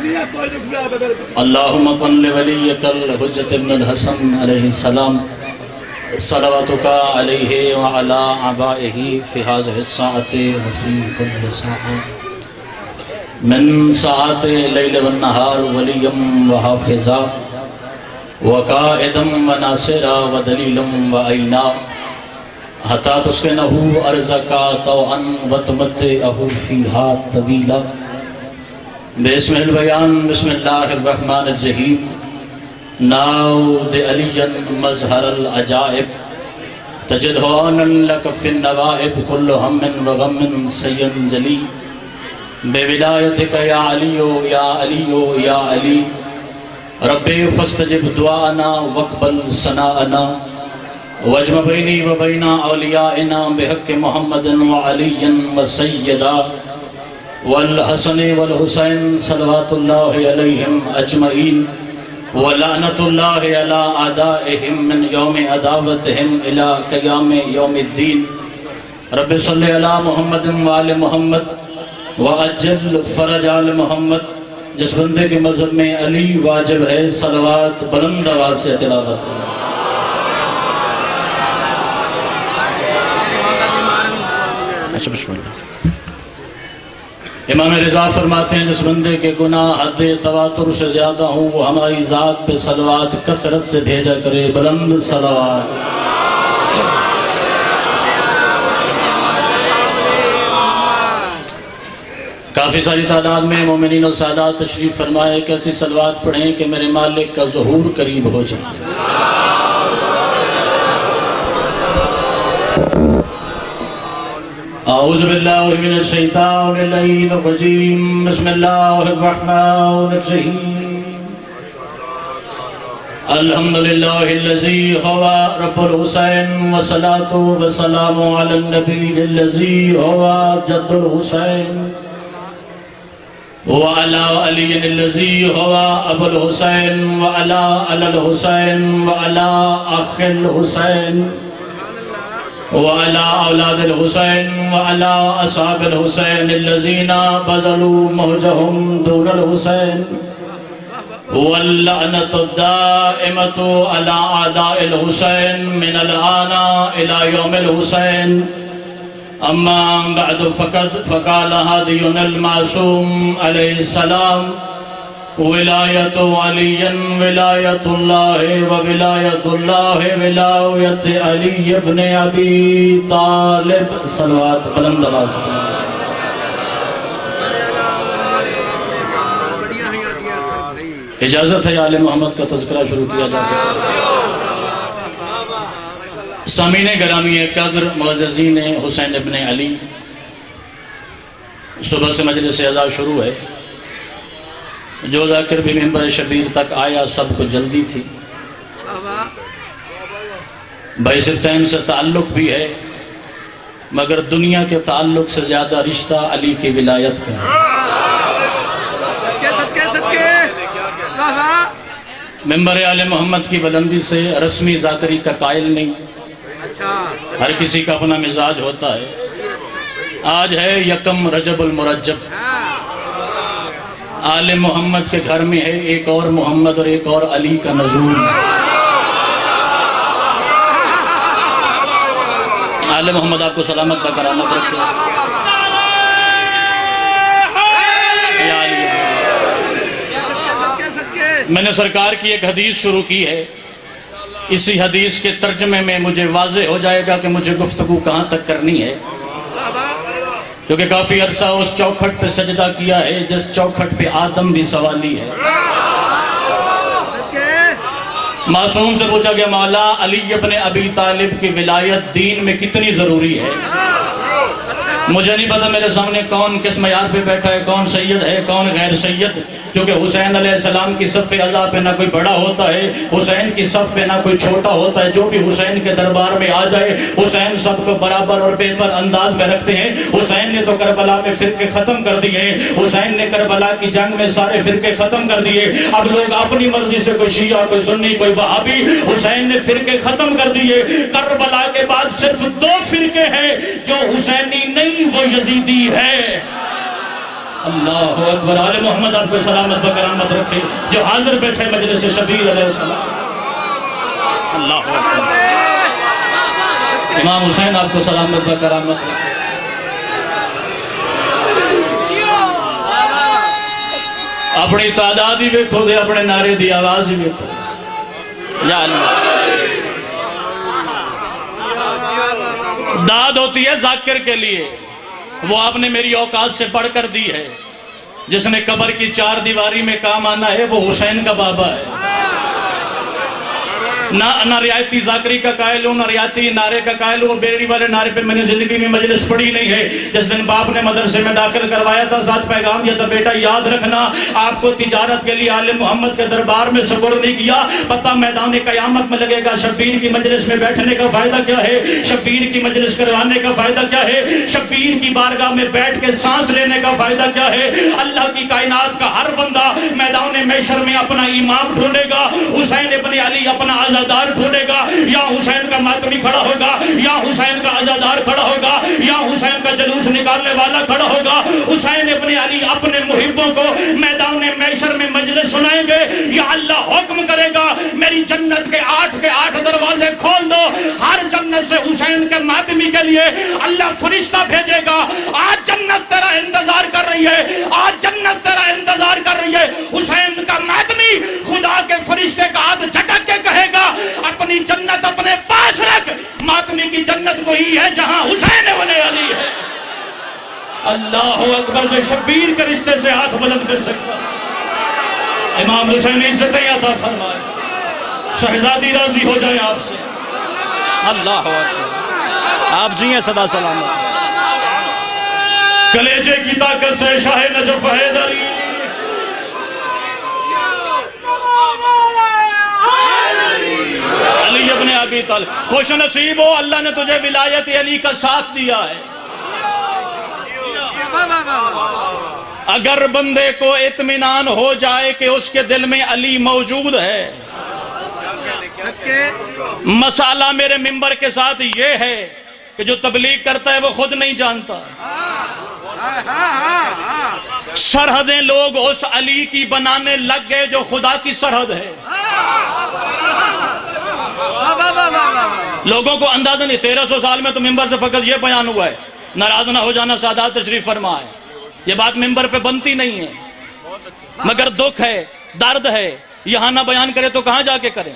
اللہم کن لولیک الحجت ابن الحسن علیہ السلام صلواتک علیہ وعلا آبائہ فی هذه الساعة وفی کل ساعة من ساعات لیل والنہار ولیم وحافظا وقائدم وناصرا ودلیلم وعینا حتی تسکنہو ارزکا توعن وتمتعہو فیہا طویلا بسم البیان بسم اللہ الرحمن الرحیم ناود علی مظہر العجائب تجد ہوانا لک فی النوائب کل ہم وغم سین جلی بے ولایتک یا علیو یا علیو یا علی ربی فاستجب دعانا واقبل ثناءنا واجمع بینی و بین اولیائنا بحق محمد وعلی وسیدہ والحسن والحسین صلوات اللہ علیہم اجمعین ولعنت اللہ علی اعدائہم من یوم عداوتہم الی قیام یوم الدین رب صلی علی محمد وآل محمد وعجل فرج آل محمد جس بندے کے مذہب میں علی واجب ہے صلوات بلند آواز سے تلاوت اچھا بسم اللہ امام رضا فرماتے ہیں جس بندے کے گناہ حد تواتر سے زیادہ ہوں وہ ہماری ذات پہ صلوات کثرت سے بھیجا کرے بلند صلوات کافی ساری تعداد میں مومنین و سادات تشریف فرمائے کہ ایسی صلوات پڑھیں کہ میرے مالک کا ظہور قریب ہو جائے اعوذ باللہ من الشیطان اللعین الرجیم بسم اللہ الرحمن الرحیم الحمدللہ اللذی ہوا رب الحسین وصلاة وسلام علی النبی اللذی ہوا جد الحسین وعلا علی اللذی ہوا ابو الحسین وعلا علی الحسین وعلا اخ الحسین وعلى أولاد الحسين وعلى أصحاب الحسين الذين بذلوا مهجهم دون الحسين واللعنة الدائمة على أعداء الحسين من الآن إلى يوم الحسين أما بعد فقال هادينا المعصوم عليه السلام ولایت علی ولایت اللہ وولایت اللہ ولایت علی ابن ابی طالب صلوات بلند آواز اجازت ہے آل محمد کا تذکرہ شروع کیا جا سکتا سامعین گرامی قدر معززین حسین ابن علی صبح سے مجلس اعزاز شروع ہے جو ذاکر بھی ممبر شبیر تک آیا سب کو جلدی تھی بائیستین سے تعلق بھی ہے مگر دنیا کے تعلق سے زیادہ رشتہ علی کی ولایت کا ممبر آل محمد کی بلندی سے رسمی ذاکری کا قائل نہیں ہر کسی کا اپنا مزاج ہوتا ہے آج ہے یکم رجب المرجب آل محمد کے گھر میں ہے ایک اور محمد اور ایک اور علی کا نزول آل محمد آپ کو سلامت بکرامت رکھے میں نے سرکار کی ایک حدیث شروع کی ہے اسی حدیث کے ترجمے میں مجھے واضح ہو جائے گا کہ مجھے گفتگو کہاں تک کرنی ہے کیونکہ کافی عرصہ اس چوکھٹ پہ سجدہ کیا ہے جس چوکھٹ پہ آدم بھی سوالی ہے معصوم سے پوچھا گیا مولا علی ابن ابی طالب کی ولایت دین میں کتنی ضروری ہے مجھے نہیں پتا میرے سامنے کون کس معیار پہ بیٹھا ہے کون سید ہے کون غیر سید کیونکہ حسین علیہ السلام کی صف اعلیٰ پہ نہ کوئی بڑا ہوتا ہے حسین کی صف پہ نہ کوئی چھوٹا ہوتا ہے جو بھی حسین کے دربار میں آ جائے حسین سب کو برابر اور بہتر انداز میں رکھتے ہیں حسین نے تو کربلا میں فرقے ختم کر دیے حسین نے کربلا کی جنگ میں سارے فرقے ختم کر دیے اب لوگ اپنی مرضی سے کوئی شیعہ کوئی سنی کوئی وہابی حسین نے فرقے ختم کر دیے کربلا کے بعد صرف 2 فرقے ہیں جو حسینی نہیں وہ یزیدی ہے اللہ اکبر. آل محمد آپ کو سلامت بکرامت رکھے جو حاضر بیٹھے مجلس شبیر علیہ السلام. اللہ اکبر. امام حسین آپ کو سلامت بکرامت رکھے. اپنی تعداد ہی ویکھو دے, اپنے نعرے دی آواز ہی ویکھو. یا اللہ, داد ہوتی ہے ذاکر کے لیے, وہ آپ نے میری اوقات سے پڑھ کر دی ہے. جس نے قبر کی چار دیواری میں کام آنا ہے وہ حسین کا بابا ہے. نہ ریایتی ذاکری کا قائل ہوں, نہ ریایتی نعرے کا قائل ہوں. بیڑی والے نعرے پہ میں نے زندگی میں مجلس پڑھی نہیں ہے. جس دن باپ نے مدرسے میں داخل کروایا تھا, ساتھ پیغام یہ تھا, بیٹا یاد رکھنا آپ کو تجارت کے لیے آل محمد کے دربار میں سپرد نہیں کیا, پتہ میدان قیامت میں لگے گا. شبیر کی مجلس میں بیٹھنے کا فائدہ کیا ہے, شبیر کی مجلس کروانے کا فائدہ کیا ہے, شبیر کی بارگاہ میں بیٹھ کے سانس لینے کا فائدہ کیا ہے. اللہ کی کائنات کا ہر بندہ میدان محشر میں اپنا امام ڈھونڈے گا. حسین ابن علی اپنا عزادار ڈھونڈے گا. یا حسین کا ماتمی کھڑا ہوگا, یا حسین کا عزادار کھڑا ہوگا, یا حسین کا جلوس نکالنے والا کھڑا ہوگا. حسین ابن علی اپنے محبوں کو میدان محشر میں مجلس سنائیں گے. یا اللہ حکم کرے گا میری جنت کے 8 دروازے کھول دو. ہر جنت سے حسین کے ماتمی کے لیے اللہ فرشتہ بھیجے گا. آج جنت تیرا انتظار کر رہی ہے, آج جنت تیرا انتظار کر رہی ہے. حسین کا ماتمی خدا کے فرشتے کا ہاتھ جھٹک کے کہے گا اپنی جنت اپنے پاس رکھ. ماتمی کی جنت وہی ہے جہاں حسین ابن علی ہے. اللہ اکبر. جو شبیر کے رشتے سے ہاتھ بلند کر سکتا, امام حسین عزتیں عطا فرمائے. شہزادی راضی ہو جائے آپ سے. اللہ اکبر. آپ جی ہیں صدا سلامت. کلیجے کی طاقت سے شاہ نجف حیدری. علی ابن ابی طالب, خوش نصیب ہو اللہ نے تجھے ولایت علی کا ساتھ دیا ہے. اگر بندے کو اطمینان ہو جائے کہ اس کے دل میں علی موجود ہے. مسئلہ میرے منبر کے ساتھ یہ ہے کہ جو تبلیغ کرتا ہے وہ خود نہیں جانتا. سرحدیں لوگ اس علی کی بنانے لگ گئے جو خدا کی سرحد ہے. لوگوں کو اندازہ نہیں. 1300 سال میں تو منبر سے فقط یہ بیان ہوا ہے, ناراض نہ ہو جانا سادات تشریف فرما ہے. یہ بات منبر پہ بنتی نہیں ہے, مگر دکھ ہے, درد ہے. یہاں نہ بیان کرے تو کہاں جا کے کریں.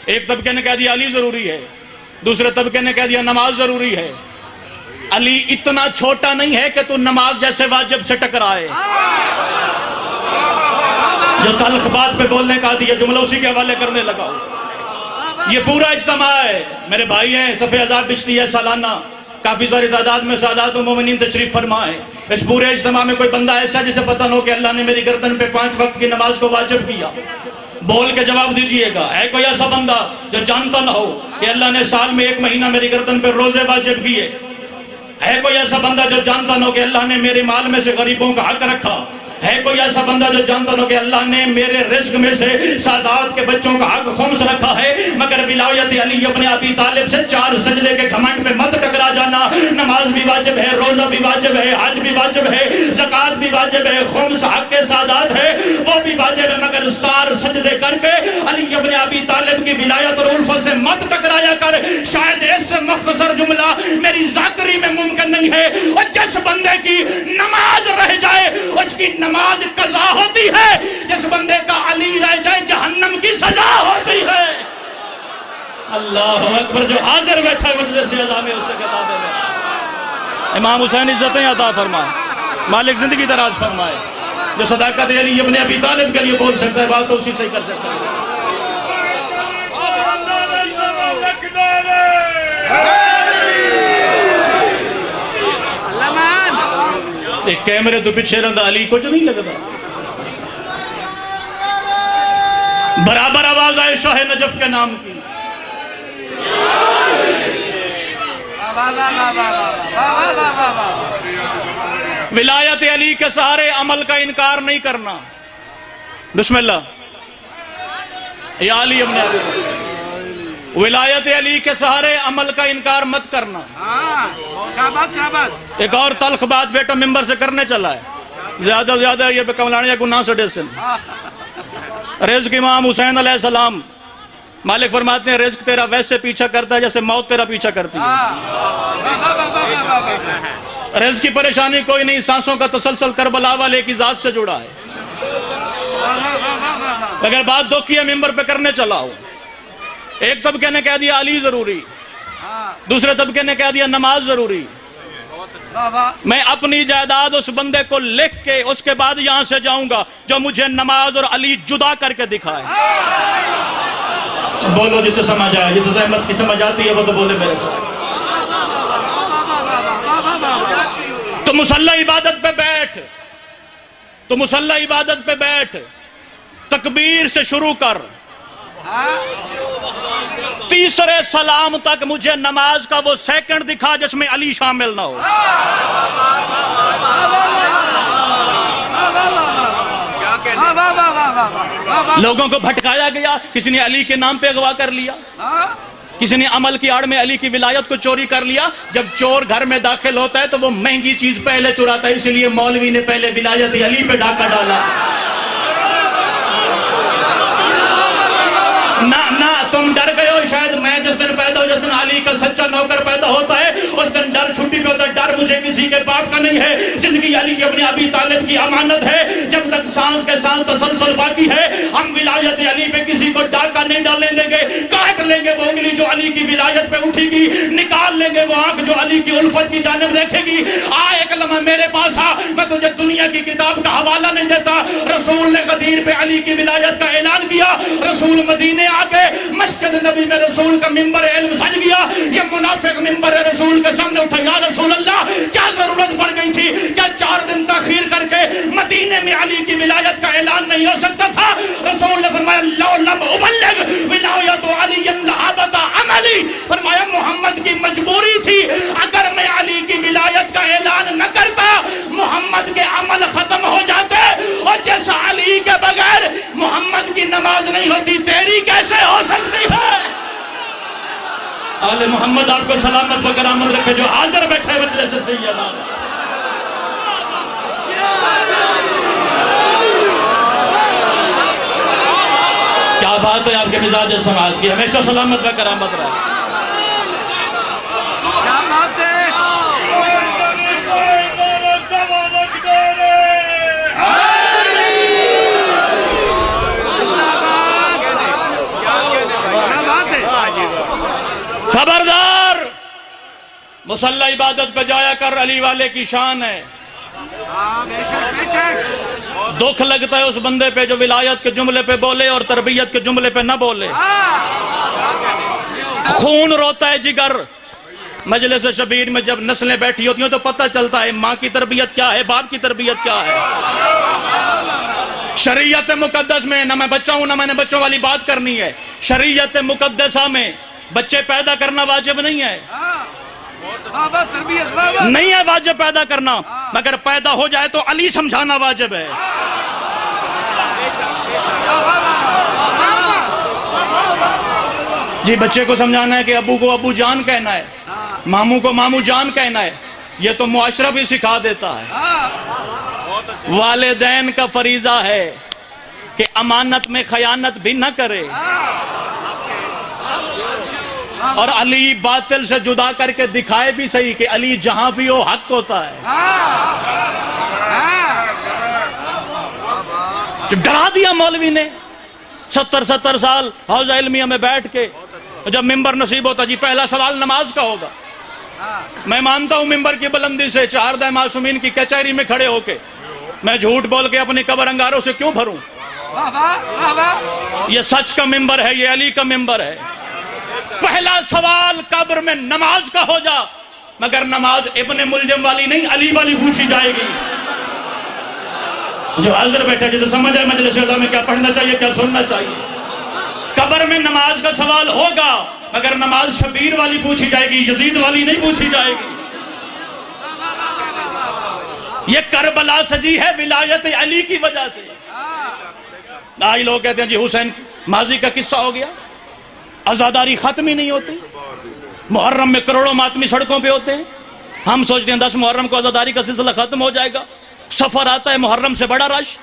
ایک طبقے نے کہہ دیا علی ضروری ہے, دوسرے طبقے نے کہہ دیا نماز ضروری ہے. علی اتنا چھوٹا نہیں ہے کہ تو نماز جیسے واجب سے ٹکرائے. جو تلخ بات پہ بولنے کا دیا جملہ اسی کے حوالے کرنے لگا. یہ پورا اجتماع ہے, میرے بھائی ہیں, صفحہ ہزار بچتی ہے سالانہ, کافی ساری تعداد میں سادات و مومنین تشریف فرما ہے. اس پورے اجتماع میں کوئی بندہ ایسا جسے پتہ نہ ہو کہ اللہ نے میری گردن پہ 5 وقت کی نماز کو واجب کیا. بول کے جواب دیجئے گا. ہے کوئی ایسا بندہ جو جانتا نہ ہو کہ اللہ نے سال میں 1 مہینہ میری گردن پہ روزے واجب کیے؟ ہے کوئی ایسا بندہ جو جانتا نہ ہو کہ اللہ نے میرے مال میں سے غریبوں کا حق رکھا؟ ہے کوئی ایسا بندہ جو جانتا نہ کہ اللہ نے میرے رزق میں سے سادات کے بچوں کا حق خمس رکھا ہے؟ مگر ولایت علی ابن ابی طالب سے 4 سجدے کے گھمنڈ پہ مت ٹکرا جانا. نماز بھی واجب ہے, روزہ بھی واجب ہے, حج بھی واجب ہے, زکوٰۃ بھی واجب ہے, خمس حق کے سادات ہے وہ بھی واجب ہے, مگر 4 سجدے کر کے علی ابن ابی طالب کی ولایت اور الفت سے مت ٹکرایا کر. شاید اس سے مختصر جملہ میری ذاکری میں ممکن نہیں ہے. اور جس بندے کی نماز رہ جائے اس کی نماز قضا ہوتی ہے, جس بندے کا علی رہ جائے جہنم کی سزا ہوتی ہے. اللہ اکبر. جو حاضر بیٹھا ہے مجلس عزا میں اس سے کتابیں میں. امام حسین عزتیں عطا فرمائے, مالک زندگی دراز فرمائے. جو صداقت علی ابن ابی طالب کے لیے بول سکتا ہے بات تو اسی سے ہی کر سکتا ہے. ایک کیمرے تو پیچھے رہندا علی کچھ نہیں لگتا. برابر آواز آئے شاہ نجف کے نام کی. ولایت علی کے سہارے عمل کا انکار نہیں کرنا. بسم اللہ. یا علی ابن ابی طالب, ولایت علی کے سہارے عمل کا انکار مت کرنا. ایک اور تلخ بات بیٹا ممبر سے کرنے چلا ہے. زیادہ زیادہ یہ پہ کملانیہ گناہ سے ڈیسن رزق امام حسین علیہ السلام مالک فرماتے ہیں رزق تیرا ویسے پیچھا کرتا ہے جیسے موت تیرا پیچھا کرتی ہے. رزق کی پریشانی کوئی نہیں, سانسوں کا تسلسل کربلا والے کی ذات سے جڑا ہے. اگر بات دکھ کی ہے ممبر پہ کرنے چلا ہوں, ایک طبقے نے کہہ دیا علی ضروری, دوسرے طبقے نے کہہ دیا نماز ضروری. میں اپنی جائیداد اس بندے کو لکھ کے اس کے بعد یہاں سے جاؤں گا جو مجھے نماز اور علی جدا کر کے دکھائے. بولو جسے سمجھ آئے, جسے زحمت کی سمجھ آتی ہے وہ تو بولے میرے ساتھ. تو مصلی عبادت پہ بیٹھ, تو مصلی عبادت پہ بیٹھ, تکبیر سے شروع کر, تیسرے سلام تک مجھے نماز کا وہ سیکنڈ دکھا جس میں علی شامل نہ ہو. لوگوں کو بھٹکایا گیا, کسی نے علی کے نام پہ اغوا کر لیا, کسی نے عمل کی آڑ میں علی کی ولایت کو چوری کر لیا. جب چور گھر میں داخل ہوتا ہے تو وہ مہنگی چیز پہلے چراتا ہے, اس لیے مولوی نے پہلے ولایت علی پہ ڈاکہ ڈالا. نہ تم ڈر گئے ہو شاید میں جس دن پیدا ہو, جس دن علی کا سچا نوکر پیدا ہوتا ہے اس دن ڈر چھٹی پہ ہوتا ہے. ڈر مجھے کسی کے باپ کا نہیں ہے, زندگی علی کی اپنے ابی طالب کی امانت ہے. جب تک سانس کے سانس تسلسل باقی ہے ہم ولایت علی پہ کسی کو ڈاکہ نہیں ڈالنے دیں گے. کاٹ لیں گے وہ انگلی جو علی کی ولایت پہ اٹھے گی, نکال لیں گے وہ آنکھ جو علی کی الفت کی جانب دیکھے گی. ایک لمحہ میرے پاس آ, میں تجھے دنیا کی کتاب کا حوالہ نہیں دیتا. رسول نے غدیر پہ علی کی ولایت کا اعلان کیا, رسول مدینے آ کے مسجد نبی میں رسول کا ممبر علم سج گیا. یہ منافق ممبر رسول کے سامنے اٹھا, یا رسول اللہ کیا ضرورت پڑ گئی تھی, کیا 4 دن تاخیر کر کے مدینے میں علی کی ولایت کا اعلان نہیں ہو سکتا تھا؟ رسول نے فرمایا لو لم ابلغ ولایت علی لحبط عملی, فرمایا محمد کی مجبوری تھی, اگر میں علی کی ولایت کا اعلان نہ کرتا محمد کے عمل ختم ہو جاتے. اور جیسا علی کے بغیر محمد کی نماز نہیں ہوتی تیری کیسے ہو سکتی ہے؟ آل محمد آپ کو سلامت و کرامت رکھے جو حاضر بیٹھے مجلس سیدنا. کیا بات ہے آپ کے مزاج سماعت کی, ہمیشہ سلامت و کرامت رہے. کیا بات ہے, خبردار مصلی عبادت پہ جایا کر, علی والے کی شان ہے. دکھ لگتا ہے اس بندے پہ جو ولایت کے جملے پہ بولے اور تربیت کے جملے پہ نہ بولے. خون روتا ہے جگر. مجلس شبیر میں جب نسلیں بیٹھی ہوتی ہیں تو پتہ چلتا ہے ماں کی تربیت کیا ہے, باپ کی تربیت کیا ہے. شریعت مقدس میں نہ میں بچہ ہوں نہ میں نے بچوں والی بات کرنی ہے. شریعت مقدسہ میں بچے پیدا کرنا واجب نہیں ہے, نہیں ہے واجب پیدا کرنا, مگر پیدا ہو جائے تو علی سمجھانا واجب ہے. جی بچے کو سمجھانا ہے کہ ابو کو ابو جان کہنا ہے, ماموں کو ماموں جان کہنا ہے, یہ تو معاشرہ بھی سکھا دیتا ہے. والدین کا فریضہ ہے کہ امانت میں خیانت بھی نہ کرے, اور علی باطل سے جدا کر کے دکھائے بھی صحیح کہ علی جہاں بھی ہو حق ہوتا ہے. ڈرا دیا مولوی نے 70 سال حوضہ علمیہ میں بیٹھ کے. جب ممبر نصیب ہوتا جی پہلا سوال نماز کا ہوگا. میں مانتا ہوں ممبر کی بلندی سے 4 معصومین کی کچہری میں کھڑے ہو کے میں جھوٹ بول کے اپنی قبر انگاروں سے کیوں بھروں. یہ سچ کا ممبر ہے, یہ علی کا ممبر ہے. پہلا سوال قبر میں نماز کا ہو جا, مگر نماز ابن ملجم والی نہیں علی والی پوچھی جائے گی. جو حاضر بیٹھا جسے سمجھ ہے مجلس عزا میں کیا پڑھنا چاہیے کیا سننا چاہیے. قبر میں نماز کا سوال ہوگا مگر نماز شبیر والی پوچھی جائے گی, یزید والی نہیں پوچھی جائے گی. یہ کربلا سجی ہے ولایت علی کی وجہ سے. آج لوگ کہتے ہیں جی حسین ماضی کا قصہ ہو گیا, عزاداری ختم ہی نہیں ہوتی. محرم میں کروڑوں ماتمی سڑکوں پہ ہوتے ہیں, ہم سوچتے ہیں 10 محرم کو عزاداری کا سلسلہ ختم ہو جائے گا. سفر آتا ہے محرم سے بڑا رش،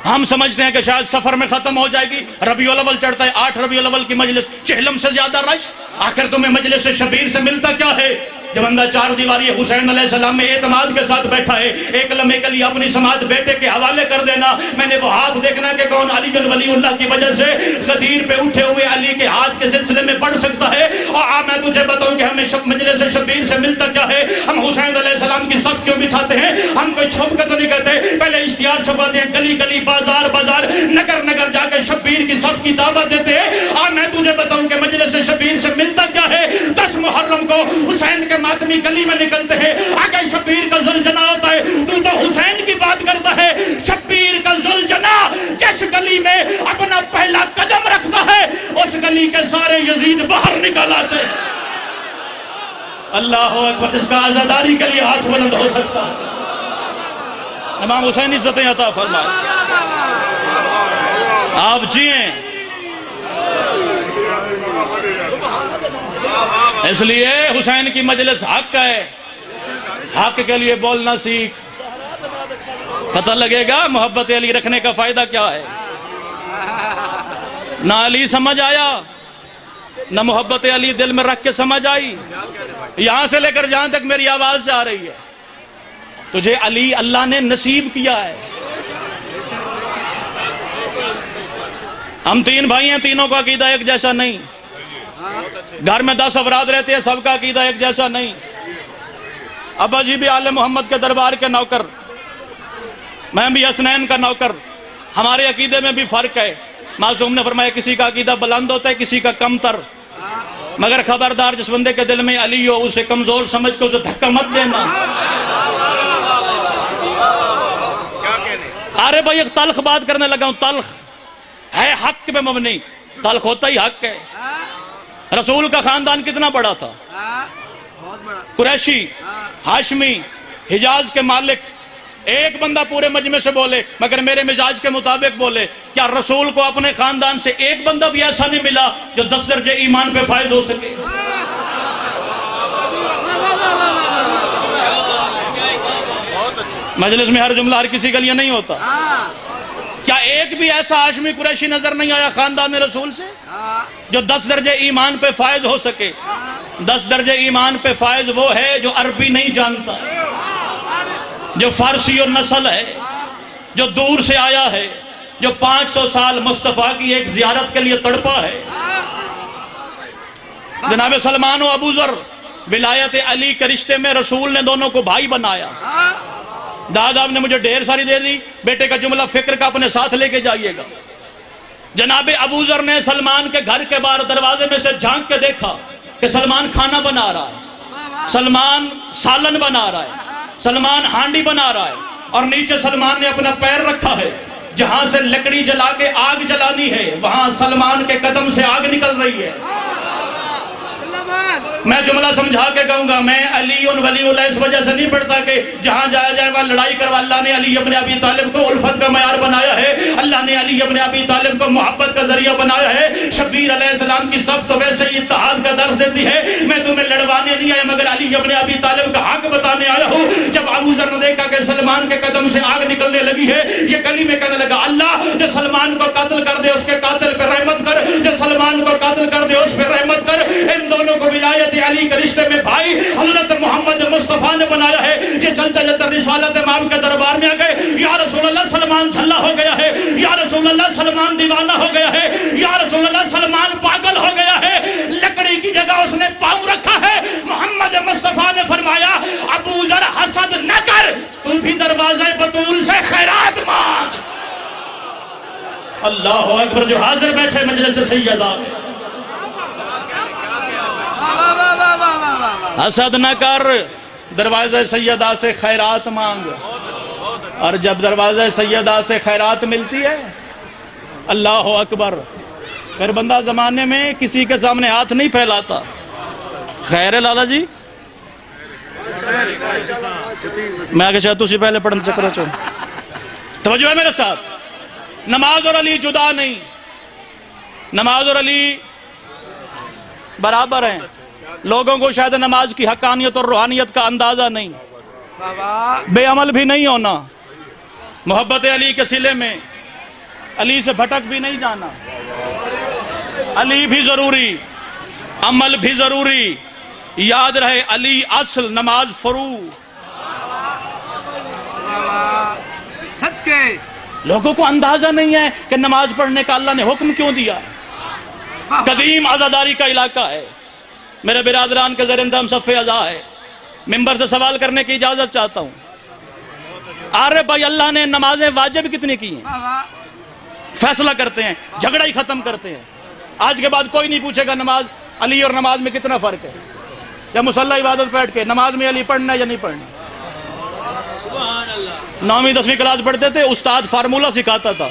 ہم سمجھتے ہیں کہ شاید سفر میں ختم ہو جائے گی، ربیع الاول چڑھتا ہے 8 ربیع الاول کی مجلس، چہلم سے زیادہ رش، آخر تمہیں مجلس شبیر سے ملتا کیا ہے؟ جب بندہ چار دیواری حسین علیہ السلام میں اعتماد کے ساتھ بیٹھا ہے، ایک لمحے کے لیے اپنی سماعت بیٹے کے حوالے کر دینا، میں نے وہ ہاتھ دیکھنا کہ کون علی بن ولی اللہ کی وجہ سے غدیر پہ اٹھے ہوئے علی کے ہاتھ کے سلسلے میں پڑھ سکتا ہے۔ اور میں تجھے بتاؤں کہ ہمیں مجلس شبیر سے ملتا کیا ہے؟ ہم حسین علیہ السلام کی صف کیوں بچھاتے ہیں؟ ہم کوئی چھپ کے تو نہیں کہتے، پہلے اشتہار چھپاتے ہیں، گلی گلی بازار بازار نگر نگر جا کے شبیر کی صف کی دعوت دیتے ہیں۔ اور میں تجھے بتاؤں کہ مجلس شبیر سے ملتا کیا ہے؟ 10 محرم کو حسین کے ماتمی گلی میں نکلتے ہیں، آگے شبیر کا زلجنہ ہوتا ہے، تو حسین کی بات کرتا ہے۔ شبیر کا زلجنہ جس گلی میں اپنا پہلا قدم رکھتا ہے، اس گلی کے سارے یزید باہر نکل آتے ہیں۔ اللہ اکبر، اس کا عزاداری کے لیے ہاتھ بلند ہو سکتا ہے۔ امام حسین عزتیں عطا فرمائے، آپ جئیں۔ اس لیے حسین کی مجلس حق ہے، حق کے لیے بولنا سیکھ، پتہ لگے گا محبت علی رکھنے کا فائدہ کیا ہے۔ نہ علی سمجھ آیا، نہ محبت علی دل میں رکھ کے سمجھ آئی، یہاں سے لے کر جہاں تک میری آواز جا رہی ہے، تجھے علی اللہ نے نصیب کیا ہے۔ ہم 3 بھائی ہیں، تینوں کا عقیدہ ایک جیسا نہیں، گھر میں 10 افراد رہتے ہیں، سب کا عقیدہ ایک جیسا نہیں۔ ابا جی بھی آل محمد کے دربار کے نوکر، میں بھی حسنین کا نوکر، ہمارے عقیدے میں بھی فرق ہے۔ معصوم نے فرمایا کسی کا عقیدہ بلند ہوتا ہے، کسی کا کم تر، مگر خبردار جس بندے کے دل میں علی ہو اسے کمزور سمجھ کے اسے دھکا مت دینا۔ ارے بھائی ایک تلخ بات کرنے لگا ہوں، تلخ ہے حق پہ مبنی، تلخ ہوتا ہی حق ہے۔ رسول کا خاندان کتنا بڑا تھا، قریشی، ہاشمی، حجاز کے مالک، ایک بندہ پورے مجمع سے بولے مگر میرے مزاج کے مطابق بولے، کیا رسول کو اپنے خاندان سے ایک بندہ بھی ایسا نہیں ملا جو 10 درجے ایمان پہ فائز ہو سکے؟ مجلس میں ہر جملہ ہر کسی کے لیے نہیں ہوتا۔ کیا ایک بھی ایسا ہاشمی قریشی نظر نہیں آیا خاندان رسول سے جو 10 درجے ایمان پہ فائز ہو سکے؟ 10 درجے ایمان پہ فائز وہ ہے جو عربی نہیں جانتا، جو فارسی اور نسل ہے، جو دور سے آیا ہے، جو 500 سال مصطفیٰ کی ایک زیارت کے لیے تڑپا ہے۔ جناب سلمان و ابو ذر ولایت علی کے رشتے میں رسول نے دونوں کو بھائی بنایا۔ دادا نے مجھے ڈھیر ساری دے دی، بیٹے کا جملہ فکر کا اپنے ساتھ لے کے جائیے گا۔ جناب ابو ذر نے سلمان کے گھر کے باہر دروازے میں سے جھانک کے دیکھا کہ سلمان کھانا بنا رہا ہے، سلمان سالن بنا رہا ہے، سلمان ہانڈی بنا رہا ہے، اور نیچے سلمان نے اپنا پیر رکھا ہے، جہاں سے لکڑی جلا کے آگ جلانی ہے وہاں سلمان کے قدم سے آگ نکل رہی ہے۔ میں جملہ سمجھا کے کہوں گا، میں علی ولی اللہ اس وجہ سے نہیں پڑھتا کہ جہاں جایا جائے وہاں لڑائی کروا۔ اللہ نے علی ابن ابی طالب کو الفت کا معیار بنایا ہے، اللہ نے علی ابن ابی طالب کو محبت کا ذریعہ بنایا ہے۔ شبیر علیہ السلام کی صف تو ویسے ہی اتحاد کا درس دیتی ہے، میں تمہیں لڑوانے نہیں آیا مگر علی ابن ابی طالب کا حق بتانے آیا ہوں۔ جب ابو ذر نے دیکھا کہ سلمان کے قدم سے آگ نکلنے لگی ہے، یہ گلی میں کہنے لگا، اللہ جو سلمان کو قتل کر دے اس کے قاتل پہ رحمت کر، جو سلمان کو قتل کر دے اس پہ رحمت کر۔ ان دونوں کو ولایت علی کے رشتے میں بھائی حضرت محمد مصطفیٰ نے بنایا ہے۔ یہ چلتے چلتے رسالت امام کے دربار میں آ گئے، یا رسول اللہ سلمان جھلا ہو گیا ہے، یا رسول اللہ سلمان دیوانہ ہو گیا ہے، یا رسول اللہ سلمان پاگل ہو گیا ہے، لکڑی کی جگہ اس نے پاؤں رکھا ہے۔ محمد مصطفیٰ نے فرمایا، ابو ذر حسد نہ کر، تو بھی دروازے بطول سے خیرات مانگ۔ اللہ اکبر، جو حاضر بیٹھے مجلس سیدہ، حسد نہ کر، دروازہ سیدہ سے خیرات مانگ۔ اور جب دروازہ سیدہ سے خیرات ملتی ہے، اللہ اکبر، پھر بندہ زمانے میں کسی کے سامنے ہاتھ نہیں پھیلاتا۔ خیر ہے لالا جی، میں آگے شاید تُسی پہلے پڑھنے چکر چو توجہ ہے میرے ساتھ۔ نماز اور علی جدا نہیں، نماز اور علی برابر ہیں۔ لوگوں کو شاید نماز کی حقانیت اور روحانیت کا اندازہ نہیں، بے عمل بھی نہیں ہونا، محبت علی کے صلے میں علی سے بھٹک بھی نہیں جانا، علی بھی ضروری، عمل بھی ضروری، یاد رہے علی اصل، نماز فرو۔ لوگوں کو اندازہ نہیں ہے کہ نماز پڑھنے کا اللہ نے حکم کیوں دیا۔ قدیم عزاداری کا علاقہ ہے، میرے برادران کے زیر اندام صف عزا ہے، ممبر سے سوال کرنے کی اجازت چاہتا ہوں۔ آرے بھائی، اللہ نے نمازیں واجب کتنی کی ہیں؟ فیصلہ کرتے ہیں، جھگڑا ہی ختم کرتے ہیں۔ آج کے بعد کوئی نہیں پوچھے گا نماز علی اور نماز میں کتنا فرق ہے، یا مصلی عبادت بیٹھ کے نماز میں علی پڑھنا ہے یا نہیں پڑھنا۔ 9ویں 10ویں کلاس پڑھتے تھے، استاد فارمولہ سکھاتا تھا،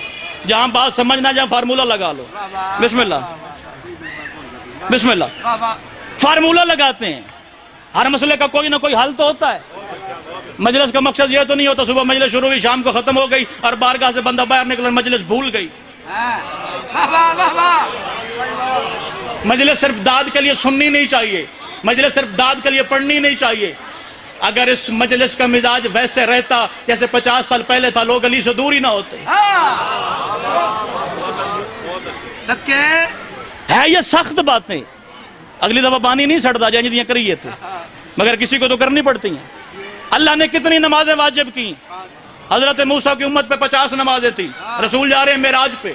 جہاں بات سمجھنا جہاں فارمولہ لگا لو، بسم اللہ بسم اللہ، فارمولہ لگاتے ہیں۔ ہر مسئلے کا کوئی نہ کوئی حل تو ہوتا ہے۔ مجلس کا مقصد یہ تو نہیں ہوتا صبح مجلس شروع ہوئی شام کو ختم ہو گئی اور بارگاہ سے بندہ باہر نکلا مجلس بھول گئی۔ مجلس صرف داد کے لیے سننی نہیں چاہیے، مجلس صرف داد کے لیے پڑھنی نہیں چاہیے۔ اگر اس مجلس کا مزاج ویسے رہتا جیسے 50 سال پہلے تھا، لوگ علی سے دور ہی نہ ہوتے۔ ہے یہ سخت باتیں، اگلی دفعہ پانی نہیں سڑتا جائیں دیاں کریے تھے، مگر کسی کو تو کرنی پڑتی ہیں۔ اللہ نے کتنی نمازیں واجب کی؟ حضرت موسیٰ کی امت پہ 50 نمازیں تھی، رسول جا رہے ہیں معراج پہ،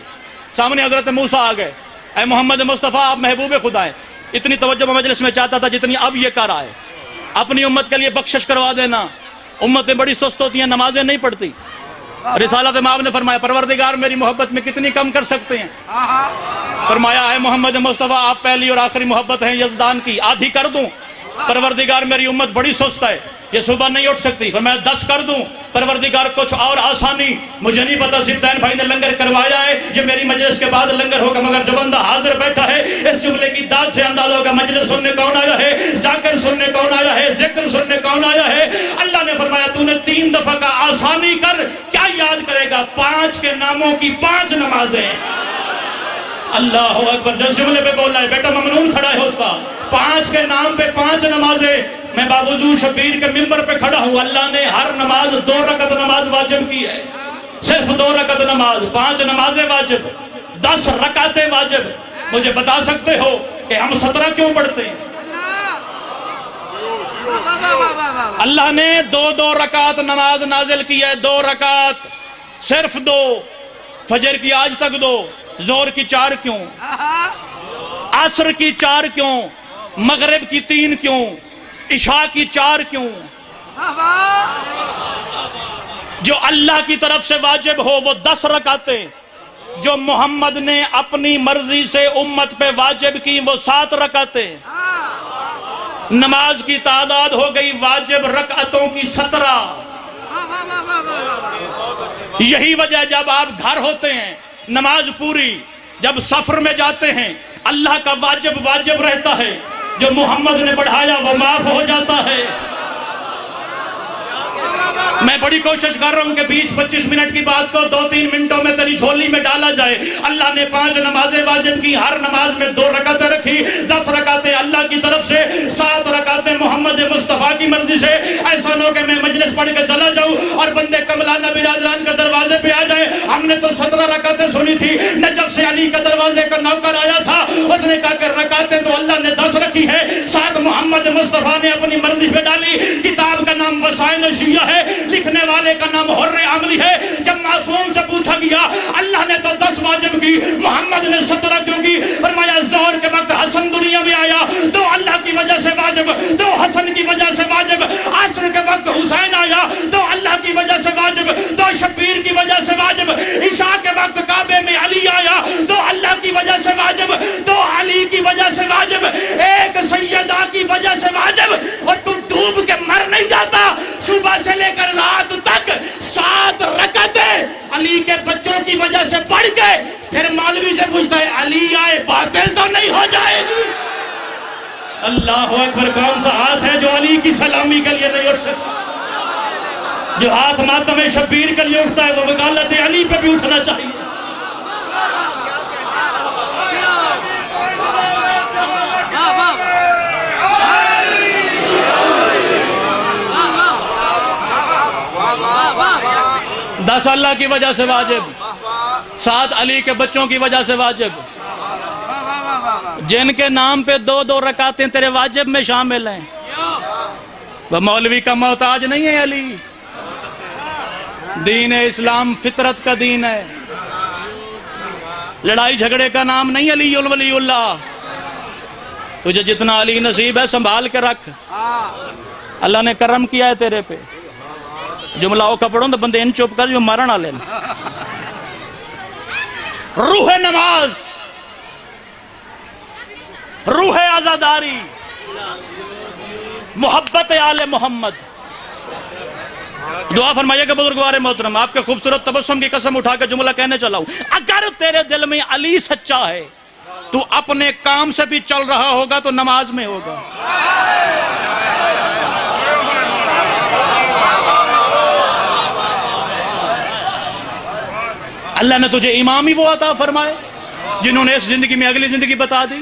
سامنے حضرت موسیٰ آ گئے، اے محمد مصطفیٰ آپ محبوب خدا ہیں۔ اتنی توجہ میں مجلس میں چاہتا تھا جتنی اب یہ کر رہا ہے، اپنی امت کے لیے بخشش کروا دینا۔ امتیں بڑی سست ہوتی ہیں، نمازیں نہیں پڑھتی۔ رسالت مآب نے فرمایا پروردگار میری محبت میں کتنی کم کر سکتے ہیں؟ فرمایا اے محمد مصطفیٰ آپ پہلی اور آخری محبت ہیں یزدان کی، آدھی کر دوں؟ پروردگار میری امت بڑی سست ہے، یہ صبح نہیں اٹھ سکتی۔ فرمایا 10 کر دوں؟ پروردگار کچھ اور آسانی؟ مجھے نہیں پتا سبتین بھائی نے لنگر کروایا ہے، یہ میری مجلس کے بعد لنگر ہوگا، مگر جو بندہ حاضر بیٹھا ہے اس جملے کی داد سے اندازہ ہوگا مجلس سننے کون آیا ہے، ذاکر سننے کون آیا ہے، ذکر سننے کون آیا ہے۔ اللہ نے فرمایا تو نے 3 دفعہ کا آسانی کر، کیا یاد کرے گا؟ 5 کے ناموں کی 5 نمازیں۔ اللہ اکبر، جس جملے پہ بول رہا ہے بیٹا ممنون کھڑا ہے اس کا، 5 کے نام پہ 5 نمازیں۔ میں باوضو شبیر کے ممبر پہ کھڑا ہوں، اللہ نے ہر نماز 2 رکعت نماز واجب کی ہے، صرف 2 رکعت نماز، 5 نمازیں واجب، 10 رکعتیں واجب۔ مجھے بتا سکتے ہو کہ ہم 17 کیوں پڑھتے ہیں؟ اللہ نے 2 رکعت نماز نازل کی ہے، 2 رکعت، صرف 2۔ فجر کی آج تک 2، ظہر کی 4 کیوں؟ عصر کی 4 کیوں؟ مغرب کی 3 کیوں؟ عشاء کی 4 کیوں؟ جو اللہ کی طرف سے واجب ہو وہ 10 رکعتیں، جو محمد نے اپنی مرضی سے امت پہ واجب کی وہ 7 رکعتیں۔ نماز کی تعداد ہو گئی واجب رکعتوں کی 17۔ یہی وجہ جب آپ گھر ہوتے ہیں نماز پوری، جب سفر میں جاتے ہیں اللہ کا واجب واجب رہتا ہے، جو محمد نے پڑھایا وہ معاف ہو جاتا ہے۔ میں بڑی کوشش کر رہا ہوں کہ 20-25 منٹ کی بات کو 2-3 منٹوں میں تیری جھولی میں ڈالا جائے۔ اللہ نے 5 نمازیں واجب کی، ہر نماز میں 2 رکعتیں رکھی، 10 رکعتیں اللہ کی طرف سے، 7 رکعتیں محمد مصطفیٰ کی مرضی سے۔ ایسا نہ ہو کہ میں مجلس پڑھ کے چلا جاؤں اور بندے کملانہ برادران کے دروازے پہ آ جائے، ہم نے تو 17 رکعتیں سنی تھی، نجف سے علی کے دروازے کا نوکر آیا تھا، اس نے کہا کہ رکعتیں تو اللہ نے 10 رکھی ہے، 7 محمد مصطفیٰ نے اپنی مرضی پہ ڈالی۔ کتاب کا نام وسائل شیعہ ہے، لکھنے والے کا نام حر عملی ہے۔ جب معصوم سے پوچھا گیا اللہ نے تو 10 واجب کی، محمد نے 17 کیوں کی؟ فرمایا ظہر کے وقت حسن دنیا میں آیا تو اللہ کی وجہ سے واجب، تو حسن کی وجہ سے واجب۔ عصر کے وقت حسین آیا تو اللہ کی وجہ سے واجب، تو شبیر کی وجہ سے واجب۔ عشاء کے وقت کعبے میں علی آیا تو اللہ کی وجہ سے واجب، تو علی کی وجہ سے واجب، ایک سیدہ کی وجہ سے واجب۔ اور تو ڈوب کے مر نہیں جاتا، صبح سے لے کر رات تک 7 رکعتیں علی کے بچوں کی وجہ سے پڑھ کے پھر مولوی سے پوچھتا ہے علی آئے باطل تو نہیں ہو جائے گی؟ اللہ اکبر، کون سا ہاتھ ہے جو علی کی سلامی کے لیے نہیں اٹھ سکتا؟ جو ہاتھ ماتم شبیر کے لیے اٹھتا ہے وہ وکالت علی پہ بھی اٹھنا چاہیے۔ 10 اللہ کی وجہ سے واجب، 7 علی کے بچوں کی وجہ سے واجب، جن کے نام پہ 2 رکعتیں تیرے واجب میں شامل ہیں۔ وہ مولوی کا محتاج نہیں ہے علی، دین اسلام فطرت کا دین ہے، لڑائی جھگڑے کا نام نہیں علی ولی اللہ۔ تجھے جتنا علی نصیب ہے سنبھال کے رکھ، اللہ نے کرم کیا ہے تیرے پہ۔ جملہ او کپڑوں تو بندے ان چپ کر جو مارن آ لینا۔ روح نماز، روح عزاداری، محبت آل محمد۔ دعا فرمائیے کہ بزرگوار محترم، آپ کے خوبصورت تبسم کی قسم اٹھا کے جملہ کہنے چلا ہوں، اگر تیرے دل میں علی سچا ہے تو اپنے کام سے بھی چل رہا ہوگا تو نماز میں ہوگا۔ اللہ نے تجھے امام ہی وہ عطا فرمائے جنہوں نے اس زندگی میں اگلی زندگی بتا دی،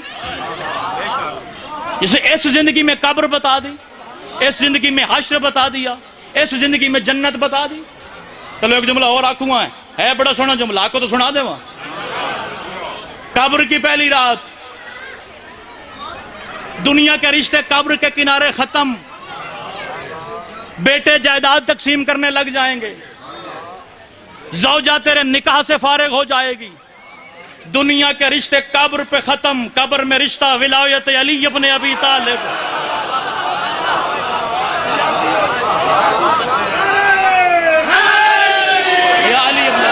جسے اس زندگی میں قبر بتا دی، اس زندگی میں حشر بتا دیا، اس زندگی میں جنت بتا دی۔ چلو ایک جملہ اور آکھوں ہے بڑا سونا جملہ، آپ کو تو سنا دے وہاں۔ قبر کی پہلی رات، دنیا کے رشتے قبر کے کنارے ختم، بیٹے جائیداد تقسیم کرنے لگ جائیں گے، زوجہ تیرے نکاح سے فارغ ہو جائے گی، دنیا کے رشتے قبر پہ ختم، قبر میں رشتہ ولایت علی ابن ابی طالب۔ یا علی ابن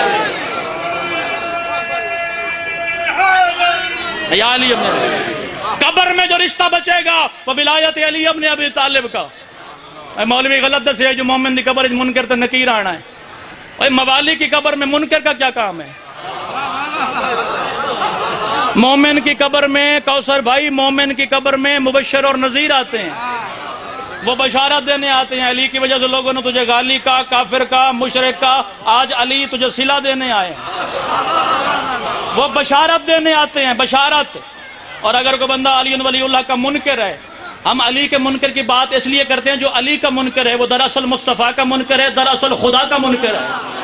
یا علی ابن قبر میں جو رشتہ بچے گا وہ ولایت علی ابن ابی طالب کا۔ اے مولوی غلط دسے جو مومن کی قبر منکر تے نکیر آنا ہے، اے موالی کی قبر میں منکر کا کیا کام ہے؟ مومن کی قبر میں کوثر بھائی، مومن کی قبر میں مبشر اور نذیر آتے ہیں، وہ بشارت دینے آتے ہیں۔ علی کی وجہ سے لوگوں نے تجھے غالی کا، کافر کا، مشرک کا، آج علی تجھے صلہ دینے آئے، وہ بشارت دینے آتے ہیں، بشارت۔ اور اگر کوئی بندہ علی ولی اللہ کا منکر ہے، ہم علی کے منکر کی بات اس لیے کرتے ہیں جو علی کا منکر ہے وہ دراصل مصطفیٰ کا منکر ہے، دراصل خدا کا منکر ہے۔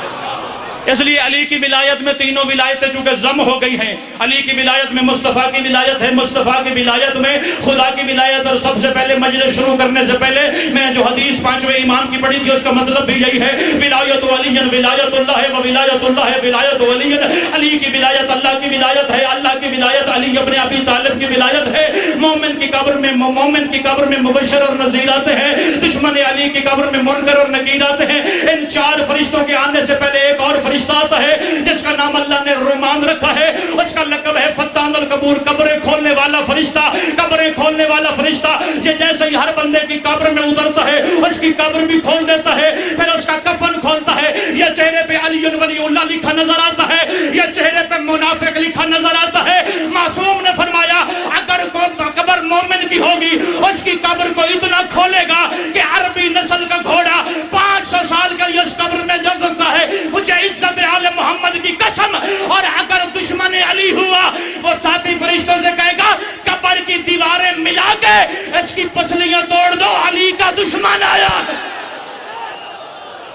اس لیے علی کی ولایت میں تینوں ولایتیں چونکہ ضم ہو گئی ہیں، علی کی ولایت میں مصطفیٰ کی ولایت ہے، مصطفیٰ کی ولایت میں خدا کی ولایت۔ اور سب سے پہلے مجلس شروع کرنے سے پہلے میں جو حدیث 5ویں امام کی پڑھی تھی اس کا مطلب بھی یہی ہے، ولایت علی ولایت اللہ و ولایت اللہ ولایت علی۔ علی کی ولایت اللہ کی ولایت ہے، اللہ کی ولایت علی ابن ابی طالب کی ولایت ہے۔ مومن کی قبر میں مبشر اور نذیر آتے ہیں، دشمن علی کی قبر میں منکر اور نکیر آتے ہیں۔ ان 4 فرشتوں کے آنے سے پہلے ایک اور فرشتہ آتا ہے جس کا نام اللہ نے رومان رکھا ہے، اس کا لقب ہے فتان القبور، قبریں کھولنے والا فرشتہ، قبریں کھولنے والا فرشتہ۔ یہ جیسے ہی ہر بندے کی قبر میں اترتا ہے اس کی قبر بھی کھول دیتا ہے، پھر اس کا کفن کھولتا ہے، یہ چہرے پہ علی ولی اللہ لکھا نظر آتا ہے، یہ چہرے پہ منافق لکھا نظر آتا ہے۔ معصوم نے فرمایا اگر کوئی قبر مومن کی ہوگی اس کی قبر کو اتنا کھولے گا کہ عربی نسل کا گھوڑا 500 سال کا اس قبر میں جل سکتا ہے۔ مجھے عزت آل محمد کی قسم، اور اگر دشمن علی ہوا وہ ساتھی فرشتوں سے کہے گا قبر کی دیواریں ملا کے اس کی پسلیاں توڑ دو، علی کا دشمن آیا۔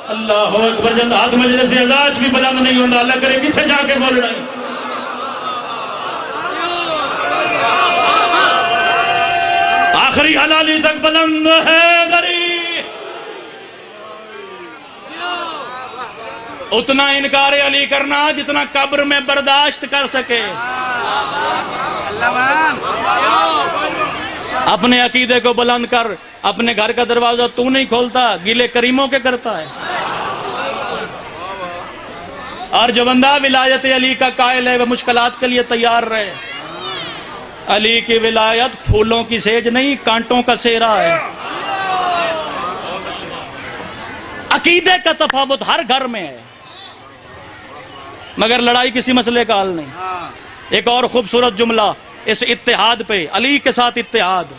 اللہ اکبر، جب ہاتھ مجلس اعزاز بھی بلند نہیں ہونا، اللہ کرے کتنے جا کے بولنا ہے۔ آخری حلالی تک بلند ہے دری، اتنا انکار علی کرنا جتنا قبر میں برداشت کر سکے۔ اپنے عقیدے کو بلند کر، اپنے گھر کا دروازہ تو نہیں کھولتا، گلے کریموں کے کرتا ہے۔ اور جو بندہ ولایت علی کا قائل ہے وہ مشکلات کے لیے تیار رہے۔ علی کی ولایت پھولوں کی سیج نہیں، کانٹوں کا سیرا ہے۔ عقیدے کا تفاوت ہر گھر میں ہے، مگر لڑائی کسی مسئلے کا حل نہیں۔ ایک اور خوبصورت جملہ اس اتحاد پہ، علی کے ساتھ اتحاد۔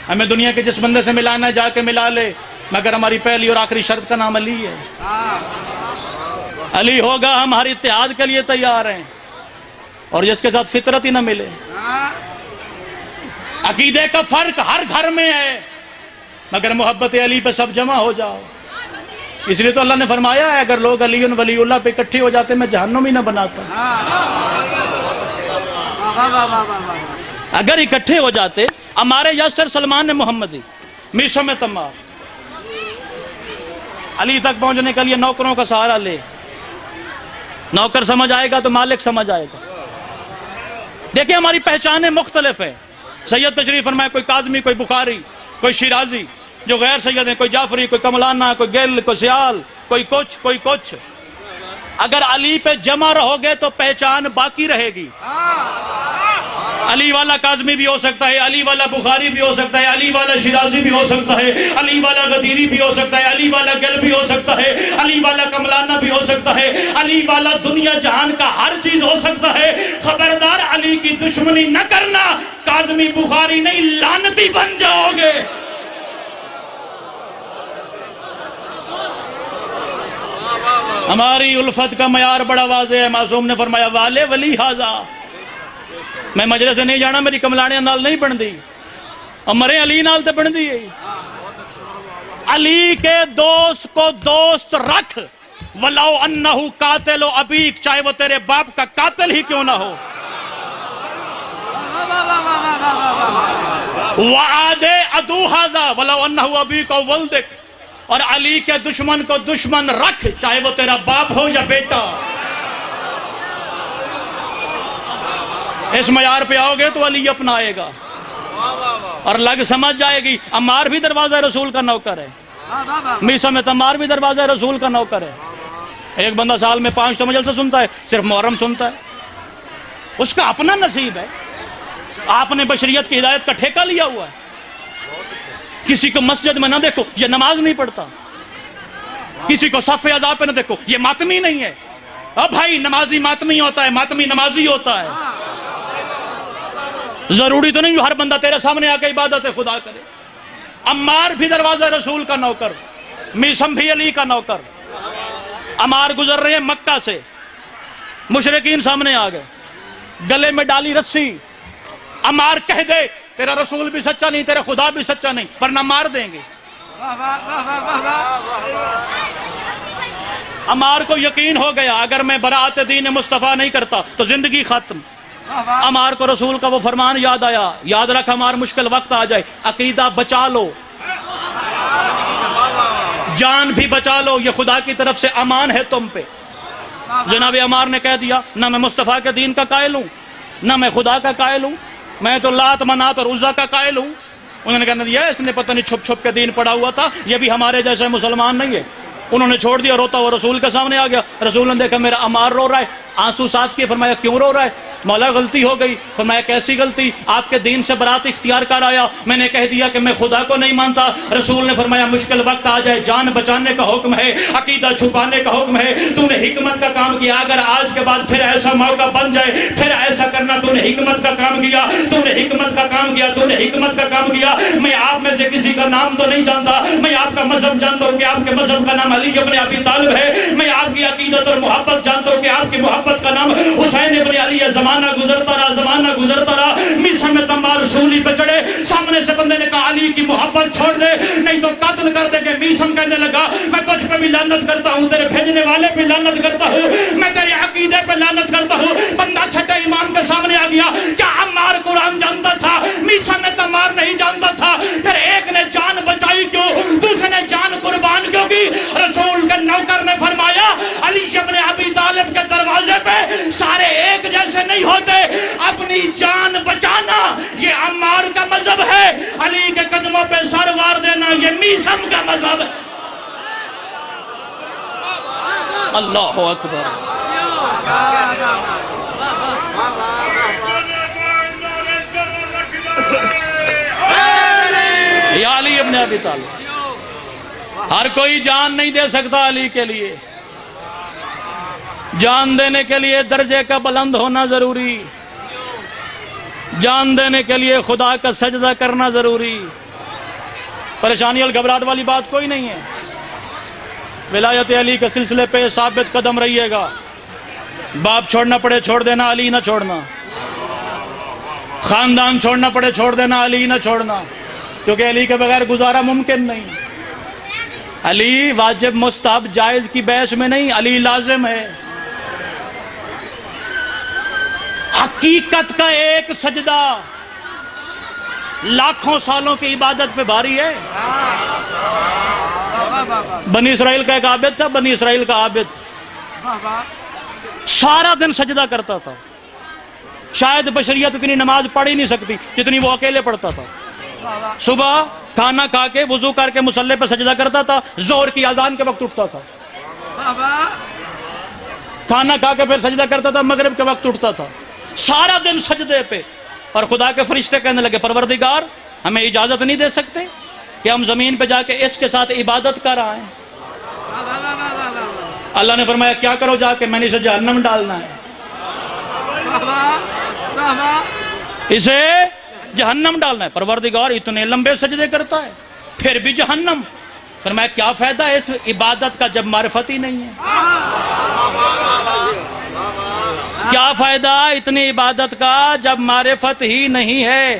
ہمیں دنیا کے جس بندے سے ملانا ہے جا کے ملا لے، مگر ہماری پہلی اور آخری شرط کا نام علی ہے۔ علی ہوگا ہم ہر اتحاد کے لیے تیار ہیں، اور جس کے ساتھ فطرت ہی نہ ملے۔ عقیدے کا فرق ہر گھر میں ہے، مگر محبت علی پہ سب جمع ہو جاؤ۔ اس لیے تو اللہ نے فرمایا ہے اگر لوگ علی ولی اللہ پہ اکٹھے ہو جاتے میں جہنم ہی نہ بناتا. اگر اکٹھے ہو جاتے ہمارے یاسر سلمان نے محمدی میسوں میں تمار علی تک پہنچنے کے لیے نوکروں کا سہارا لے. نوکر سمجھ آئے گا تو مالک سمجھ آئے گا. دیکھیں ہماری پہچانیں مختلف ہیں. سید تشریف فرمائے کوئی کاظمی، کوئی بخاری، کوئی شیرازی. جو غیر سید ہیں کوئی جعفری، کوئی کملانہ، کوئی گل، کوئی سیال، کوئی کچھ. اگر علی پہ جمع رہو گے تو پہچان باقی رہے گی. علی والا کاظمی بھی ہو سکتا ہے، علی والا بخاری بھی ہو سکتا ہے، علی والا شیرازی بھی ہو سکتا ہے، علی والا غدیری بھی ہو سکتا ہے، علی والا گل بھی ہو سکتا ہے، علی والا کملانہ بھی ہو سکتا ہے، علی والا دنیا جہان کا ہر چیز ہو سکتا ہے. خبردار علی کی دشمنی نہ کرنا، کاظمی بخاری نہیں لعنتی بن جاؤ گے. ہماری الفت کا معیار بڑا واضح ہے. معصوم نے فرمایا والے ولی حاضا، میں مجلس سے نہیں جانا، میری کملانے نال نہیں بن دی اور مرے علی نال تے بن دی. علی کے دوست کو دوست رکھ، ولو انہو قاتل ابیک، چاہے وہ تیرے باپ کا قاتل ہی کیوں نہ ہو. وعاد عدو حاضا ولو انہو ابیک و ولدک، اور علی کے دشمن کو دشمن رکھ چاہے وہ تیرا باپ ہو یا بیٹا. اس معیار پہ آؤ گے تو علی اپنا آئے گا اور لگ سمجھ جائے گی. عمار بھی دروازہ رسول کا نوکر ہے، میسا میں تمار بھی دروازہ رسول کا نوکر ہے. ایک بندہ سال میں 500 مجلسہ سنتا ہے، صرف محرم سنتا ہے، اس کا اپنا نصیب ہے. آپ نے بشریت کی ہدایت کا ٹھیکہ لیا ہوا ہے. کسی کو مسجد میں نہ دیکھو یہ نماز نہیں پڑھتا، کسی کو صف اعضاء پہ نہ دیکھو یہ ماتمی نہیں ہے. اب بھائی نمازی ماتمی ہوتا ہے، ماتمی نمازی ہوتا ہے. ضروری تو نہیں ہر بندہ تیرے سامنے آ کے عبادت خدا کرے. عمار بھی دروازہ رسول کا نوکر، میسم بھی علی کا نوکر. عمار گزر رہے ہیں مکہ سے، مشرکین سامنے آ گئے، گلے میں ڈالی رسی. عمار کہہ دے تیرا رسول بھی سچا نہیں، تیرا خدا بھی سچا نہیں، ورنہ مار دیں گے. عمار کو یقین ہو گیا اگر میں براءت دین مصطفیٰ نہیں کرتا تو زندگی ختم. عمار کو رسول کا وہ فرمان یاد آیا، یاد رکھ عمار مشکل وقت آ جائے عقیدہ بچا لو، جان بھی بچا لو، یہ خدا کی طرف سے امان ہے تم پہ. جناب عمار نے کہہ دیا نہ میں مصطفیٰ کے دین کا قائل ہوں، نہ میں خدا کا قائل ہوں، میں تو لات منات اور عزا کا قائل ہوں. انہوں نے کہنا دیا اس نے پتہ نہیں چھپ چھپ کے دین پڑا ہوا تھا، یہ بھی ہمارے جیسے مسلمان نہیں ہے. انہوں نے چھوڑ دیا، روتا ہوا رسول کے سامنے آ گیا. رسول نے دیکھا میرا عمار رو رہا ہے، آنسو صاف کیے. فرمایا کیوں رو رہا ہے؟ مولا غلطی ہو گئی. فرمایا کیسی غلطی؟ آپ کے دین سے برات اختیار کر آیا، میں نے کہہ دیا کہ میں خدا کو نہیں مانتا. رسول نے فرمایا مشکل وقت آ جائے، جان بچانے کا حکم ہے، عقیدہ چھپانے کا حکم ہے. تو نے حکمت کا کام کیا، اگر آج کے بعد پھر ایسا موقع بن جائے پھر ایسا کرنا. تو نے حکمت کا کام کیا، تو نے حکمت کا کام کیا، تو نے حکمت کا کام کیا. میں آپ میں سے کسی کا نام تو نہیں جانتا، میں آپ کا مذہب جانتا ہوں کہ آپ کے مذہب کا نام علی ابن ابی طالب ہے. میں آپ کی عقیدت اور محبت جانتا ہوں کہ آپ کی محبت کا نام حسین ابن علی ہے. زمانہ گزرتا رہا، زمانہ گزرتا رہا. میسم میں تمار سولی پہ چڑھے، سامنے سے بندے نے کہا علی کی محبت چھوڑ دے نہیں تو قتل کر دے گے. میسم کہنے لگا میں کچھ پہ بھی لعنت کرتا ہوں، تیرے بھیجنے والے پہ لعنت کرتا ہوں، میں تیرے عقیدے پہ لعنت کرتا ہوں. بندہ چھٹے امام کے سامنے آ گیا. کیا عمار قرآن جانتا تھا؟ میسم میں تمار نہیں جانتا تھا. پھر ایک نے جان بچائی کیوں؟ دوسرے نے جان قربان کیوں کی؟ رسول کے نوکر نے فرمایا علی ابن ابی طالب کے دروازے پہ سارے ایک جیسے نہیں ہوتے، اپنی جان بچانا یہ عمار کا مذہب ہے، علی کے قدموں پہ سر وار دینا یہ میسم کا مذہب ہے. اللہ اکبر. یا علی ابن ابی طالب. ہر کوئی جان نہیں دے سکتا علی کے لیے. جان دینے کے لیے درجے کا بلند ہونا ضروری، جان دینے کے لیے خدا کا سجدہ کرنا ضروری. پریشانی اور گھبراہٹ والی بات کوئی نہیں ہے. ولایت علی کے سلسلے پہ ثابت قدم رہیے گا. باپ چھوڑنا پڑے چھوڑ دینا، علی نہ چھوڑنا. خاندان چھوڑنا پڑے چھوڑ دینا، علی نہ چھوڑنا، کیونکہ علی کے بغیر گزارا ممکن نہیں. علی واجب مستحب جائز کی بحث میں نہیں، علی لازم ہے۔ حقیقت کا ایک سجدہ لاکھوں سالوں کی عبادت پہ بھاری ہے۔ بنی اسرائیل کا ایک عابد تھا، بنی اسرائیل کا عابد سارا دن سجدہ کرتا تھا، شاید بشریت اتنی نماز پڑھ ہی نہیں سکتی جتنی وہ اکیلے پڑھتا تھا۔ صبح کھانا کھا کے وضو کر کے مصلی پہ سجدہ کرتا تھا، ظہر کی اذان کے وقت اٹھتا تھا، کھانا کھا کے پھر سجدہ کرتا تھا، مغرب کے وقت اٹھتا تھا، سارا دن سجدے پہ۔ اور خدا کے فرشتے کہنے لگے پروردگار ہمیں اجازت نہیں دے سکتے کہ ہم زمین پہ جا کے اس کے ساتھ عبادت کر آئیں؟ اللہ نے فرمایا کیا کرو جا کے، میں نے اسے جہنم ڈالنا ہے، اسے جہنم ڈالنا ہے۔ پروردگار اتنے لمبے سجدے کرتا ہے پھر بھی جہنم؟ فرمایا کیا فائدہ ہے اس عبادت کا جب معرفت ہی نہیں ہے؟ کیا فائدہ اتنی عبادت کا جب معرفت ہی نہیں ہے؟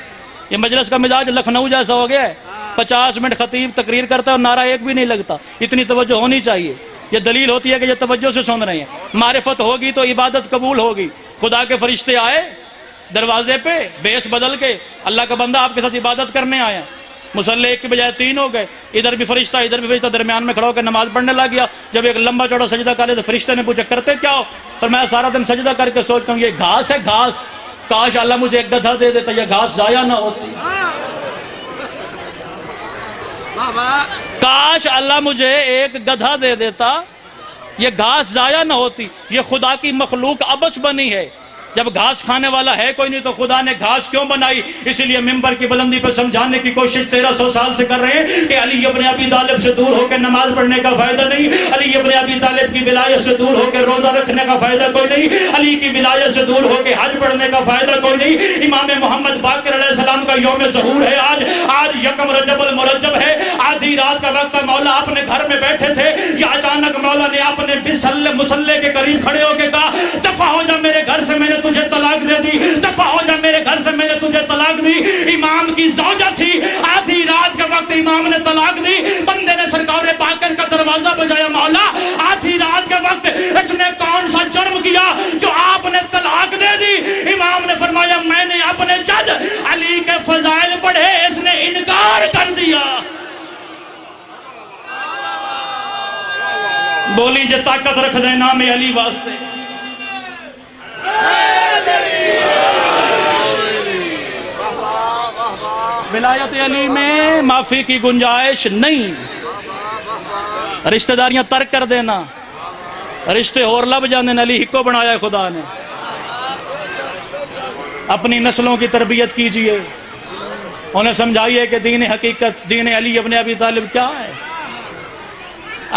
یہ مجلس کا مزاج لکھنؤ جیسا ہو گیا ہے، 50 منٹ خطیب تقریر کرتا ہے اور نعرہ ایک بھی نہیں لگتا۔ اتنی توجہ ہونی چاہیے، یہ دلیل ہوتی ہے کہ یہ توجہ سے سن رہے ہیں۔ معرفت ہوگی تو عبادت قبول ہوگی۔ خدا کے فرشتے آئے دروازے پہ بیس بدل کے، اللہ کا بندہ آپ کے ساتھ عبادت کرنے آیا، مصلی ایک کی بجائے 3 ہو گئے، ادھر بھی فرشتہ ادھر بھی فرشتہ، درمیان میں کھڑا ہو کے نماز پڑھنے لگ گیا۔ جب ایک لمبا چوڑا سجدہ کر لیا تو فرشتے نے پوچھا کرتے کیا ہو؟ پر میں سارا دن سجدہ کر کے سوچتا ہوں یہ گھاس ہے، گھاس، کاش اللہ مجھے ایک گدھا دے دیتا، یہ گھاس ضائع نہ ہوتی، کاش اللہ مجھے ایک گدھا دے دیتا، یہ گھاس ضائع نہ ہوتی۔ یہ خدا کی مخلوق عبث بنی ہے، جب گھاس کھانے والا ہے کوئی نہیں تو خدا نے گھاس کیوں بنائی؟ اسی لیے ممبر کی بلندی پر سمجھانے کی کوشش 1300 سال سے کر رہے ہیں کہ علی ابن ابی طالب سے دور ہو کے نماز پڑھنے کا فائدہ نہیں، علی ابن ابی طالب کی ولایت سے دور ہو کے روزہ رکھنے کا فائدہ کوئی نہیں، علی کی ولایت سے دور ہو کے حج پڑھنے کا فائدہ کوئی نہیں۔ امام محمد باقر علیہ السلام کا یوم ظہور ہے آج یکم رجب المرجب ہے، آدھی رات کا وقت، مولا اپنے گھر میں بیٹھے تھے، یا اچانک مولا نے اپنے مصلی کے قریب کھڑے ہو کے کہا دفع ہو جا میرے گھر سے، میں نے تجھے طلاق دے دی، دفع ہو جا میرے گھر سے، میں نے تجھے طلاق دی۔ امام کی زوجہ تھی، آدھی رات کے وقت امام نے طلاق دی، بندے نے سرکار باقر کا دروازہ بجایا، مولا آدھی رات کے وقت اس نے کون سا جرم کیا جو آپ نے طلاق دے دی؟ امام نے فرمایا میں نے اپنے جد علی کے فضائل پڑھے، اس نے انکار کر دیا۔ بولی جے طاقت رکھ دے نام علی واسطے۔ ولایت علی میں معافی کی گنجائش نہیں، رشتہ داریاں ترک کر دینا، رشتے اور لب جانے، علی ہکو بنایا خدا نے۔ اپنی نسلوں کی تربیت کیجئے، انہیں سمجھائیے کہ دین حقیقت، دین علی ابن ابی طالب کیا ہے۔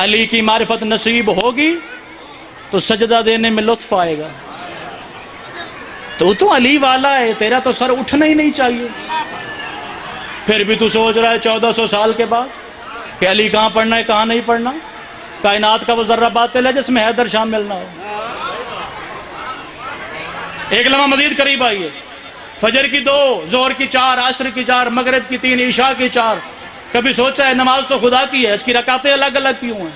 علی کی معرفت نصیب ہوگی تو سجدہ دینے میں لطف آئے گا۔ تو علی والا ہے، تیرا تو سر اٹھنا ہی نہیں چاہیے، پھر بھی تو سوچ رہا ہے 1400 سال کے بعد کہ علی کہاں پڑھنا ہے کہاں نہیں پڑھنا۔ کائنات کا وہ ذرہ باطل ہے جس میں حیدر شامل نہ ہو۔ ایک لمحہ مزید قریب آئیے، فجر کی 2، ظہر کی 4، عصر کی 4، مغرب کی 3، عشاء کی 4۔ کبھی سوچا ہے نماز تو خدا کی ہے، اس کی رکعتیں الگ الگ کیوں ہیں؟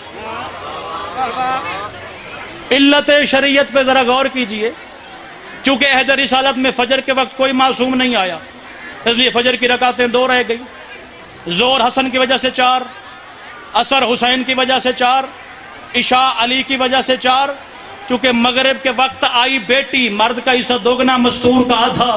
علت شریعت پہ ذرا غور کیجئے۔ چونکہ عہد رسالت میں فجر کے وقت کوئی معصوم نہیں آیا، اس لیے فجر کی رکعتیں 2 رہ گئی۔ ظہر حسن کی وجہ سے 4، عصر حسین کی وجہ سے 4، عشاء علی کی وجہ سے 4۔ چونکہ مغرب کے وقت آئی بیٹی، مرد کا حصہ دوگنا، مستور کا آدھا۔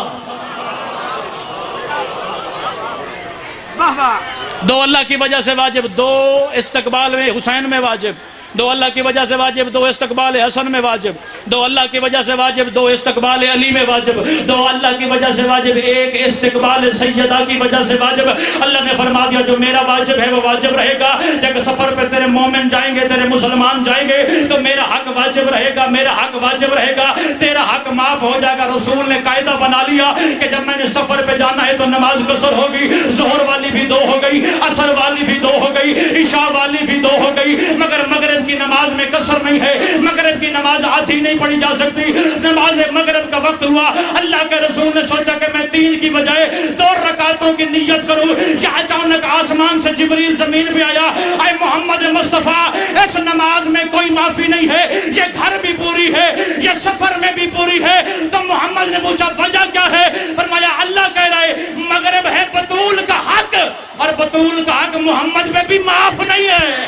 2 اللہ کی وجہ سے واجب، 2 استقبال میں حسین میں واجب، 2 اللہ کی وجہ سے واجب، 2 استقبال حسن میں واجب، 2 اللہ کی وجہ سے واجب، 2 استقبال علی میں واجب، 2 اللہ کی وجہ سے واجب، 1 استقبال سیدہ کی وجہ سے واجب۔ اللہ نے فرما دیا جو میرا واجب ہے وہ واجب رہے گا۔ جب سفر پہ تیرے مومن جائیں گے، تیرے مسلمان جائیں گے تو میرا حق واجب رہے گا، میرا حق واجب رہے گا، تیرا حق معاف ہو جائے گا۔ رسول نے قاعدہ بنا لیا کہ جب میں نے سفر پہ جانا ہے تو نماز قصر ہوگی، ظہر والی بھی 2 ہو گئی، عصر والی بھی 2 ہو گئی، عشاء والی بھی 2 ہو گئی، مگر مغرب مغرب کی نماز میں قصر نہیں ہے، مغرب کی نماز آدھی نہیں پڑھی جا سکتی۔ نماز مغرب کا وقت ہوا، اللہ کے رسول نے سوچا کہ میں 3 کی بجائے 2 رکعتوں کی نیت کروں، یا اچانک آسمان سے جبریل زمین پہ آیا، اے محمد مصطفیٰ اس نماز میں کوئی معافی نہیں ہے، یہ گھر بھی پوری ہے، یہ سفر میں بھی پوری ہے۔ تو محمد نے پوچھا وجہ کیا ہے؟ فرمایا اللہ کہہ رہے مغرب ہے بطول کا حق، اور بطول کا حق محمد پہ بھی معاف نہیں ہے۔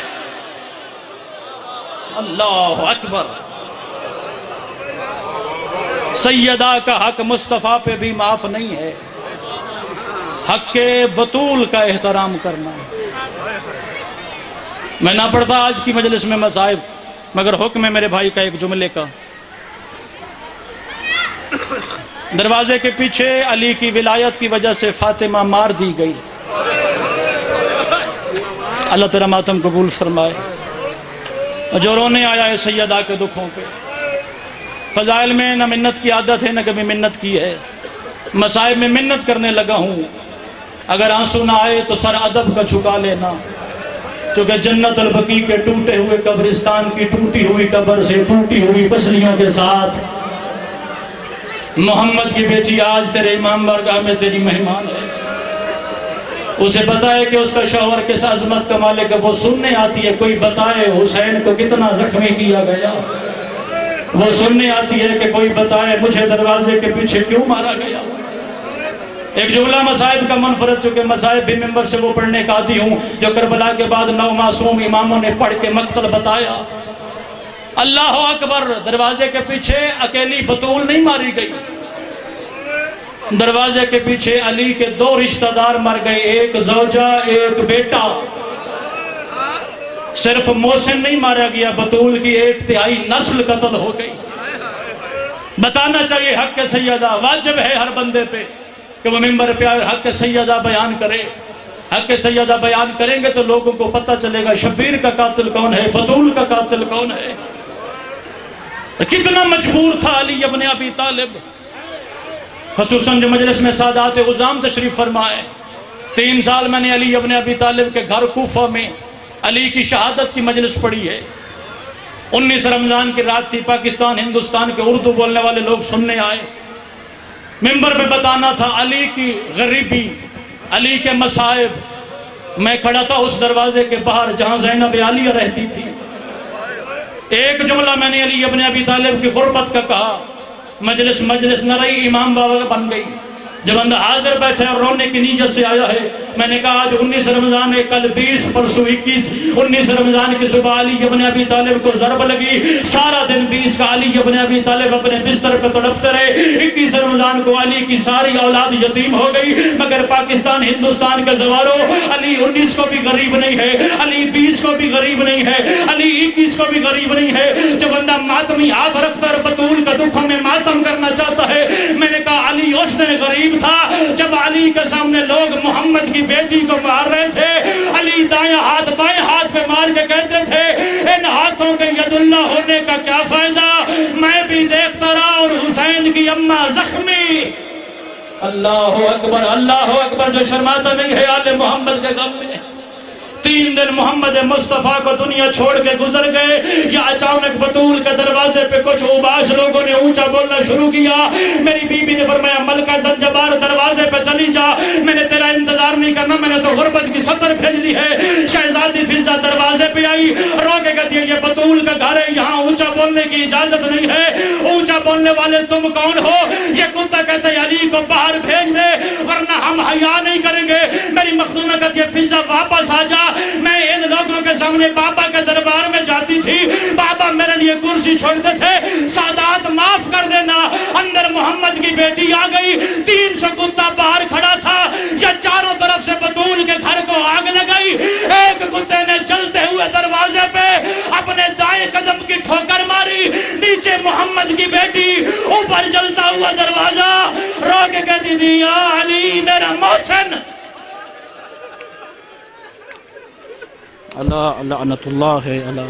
اللہ اکبر، سیدہ کا حق مصطفیٰ پہ بھی معاف نہیں ہے، حق بطول کا احترام کرنا ہے۔ میں نہ پڑھتا آج کی مجلس میں مصائب، مگر حکم ہے میرے بھائی کا ایک جملے کا۔ دروازے کے پیچھے علی کی ولایت کی وجہ سے فاطمہ مار دی گئی، اللہ تیرا ماتم قبول فرمائے۔ جو رونے آیا ہے سیدہ کے دکھوں پہ، فضائل میں نہ منت کی عادت ہے نہ کبھی منت کی ہے، مصائب میں منت کرنے لگا ہوں، اگر آنسو نہ آئے تو سر ادب کا جھکا لینا، کیونکہ جنت البقیع کے ٹوٹے ہوئے قبرستان کی ٹوٹی ہوئی قبر سے ٹوٹی ہوئی پسلیوں کے ساتھ محمد کی بیٹی آج تیرے امام بارگاہ میں تیری مہمان ہے۔ اسے پتا ہے کہ اس کا شوہر کس عظمت کا مالک ہے، وہ سننے آتی ہے کوئی بتائے حسین کو کتنا زخمی کیا گیا، وہ سننے آتی ہے کہ کوئی بتائے مجھے دروازے کے پیچھے کیوں مارا گیا۔ ایک جملہ مصائب کا منفرد، چونکہ مصائب بھی ممبر سے وہ پڑھنے کا عادی ہوں جو کربلا کے بعد 9 معصوم اماموں نے پڑھ کے مقتل بتایا۔ اللہ اکبر، دروازے کے پیچھے اکیلی بطول نہیں ماری گئی، دروازے کے پیچھے علی کے 2 رشتہ دار مر گئے، ایک زوجہ ایک بیٹا۔ صرف محسن نہیں مارا گیا، بطول کی 1/3 نسل قتل ہو گئی۔ بتانا چاہیے حق سیدہ، واجب ہے ہر بندے پہ کہ وہ ممبر پہ آئے حق سیدہ بیان کرے۔ حق سیدہ بیان کریں گے تو لوگوں کو پتہ چلے گا شبیر کا قاتل کون ہے، بطول کا قاتل کون ہے۔ کتنا مجبور تھا علی ابن ابی طالب، خصوصاً جو مجلس میں سادات عظام تشریف فرمائے۔ 3 سال میں نے علی ابن ابی طالب کے گھر کوفہ میں علی کی شہادت کی مجلس پڑھی ہے۔ 19 رمضان کی رات تھی، پاکستان ہندوستان کے اردو بولنے والے لوگ سننے آئے، ممبر پہ بتانا تھا علی کی غریبی، علی کے مصائب۔ میں کھڑا تھا اس دروازے کے باہر جہاں زینب عالیہ رہتی تھی، ایک جملہ میں نے علی ابن ابی طالب کی غربت کا کہا، مجلس نہ رہی، امام بابا بن گئی۔ جب اندر حاضر بیٹھے اور رونے کی نیت سے آیا ہے، میں نے کہا آج 19 رمضان ہے، کل 20 پرسوں 21، 19 رمضان کی صبح علی ابن ابی طالب کو ضرب لگی، سارا دن 20 کا علی ابن ابی طالب اپنے بستر پہ تڑپتے رہے۔ 21 رمضان کو علی کی ساری اولاد یتیم ہو گئی، مگر پاکستان ہندوستان کے زواروں، علی 19 کو بھی غریب نہیں ہے، علی 20 کو بھی غریب نہیں ہے، علی 21 کو بھی غریب نہیں ہے۔ جو بندہ ماتمی ہاتھ رکھ کر بطول کا دکھوں میں ماتم کرنا چاہتا ہے، میں نے کہا علی اس نے غریب تھا جب علی کے سامنے لوگ محمد کی بیٹی کو مار رہے تھے، علی دائیں ہاتھ بائیں ہاتھ پہ مار کے کہتے تھے ان ہاتھوں کے ید اللہ ہونے کا کیا فائدہ، میں بھی دیکھتا رہا اور حسین کی اماں زخمی۔ اللہ اکبر، اللہ اکبر، جو شرماتا نہیں ہے آل محمد کے غم میں۔ 3 دن محمد مصطفیٰ کو دنیا چھوڑ کے گزر گئے، یا اچانک بطول کے دروازے پہ کچھ اوباش لوگوں نے اونچا بولنا شروع کیا۔ میری بی بی نے فرمایا ملکہ زنجبار دروازے پہ چلی جا، میں نے تیرا انتظار نہیں کرنا، میں نے تو غربت کی سطر بھیج لی ہے۔ شہزادی فضہ دروازے پہ آئی، رو کے کہتی ہے یہ بطول کا گھر ہے، یہاں اونچا بولنے کی اجازت نہیں ہے، اونچا بولنے والے تم کون ہو؟ یہ کتا کہتا ہے علی کو باہر بھیج دے ورنہ ہم حیا نہیں کریں گے۔ میری مخدومہ کہتی ہے فضہ واپس آ جا، میں ان لوگوں کے سامنے بابا کے دربار میں جاتی تھی، بابا میرے لیے کرسی چھوڑتے تھے، سادات معاف کر دینا۔ اندر محمد کی بیٹی آ گئی، 300 کتا باہر کھڑا تھا، یا چاروں طرف سے بطول کے گھر کو آگ لگائی۔ ایک کتے نے چلتے ہوئے دروازے پہ اپنے دائیں قدم کی ٹھوکر ماری، نیچے محمد کی بیٹی، اوپر جلتا ہوا دروازہ، رو کے کہتی تھی یا علی میرا محسن۔ اللہ لعنت اللہ ہے اللہ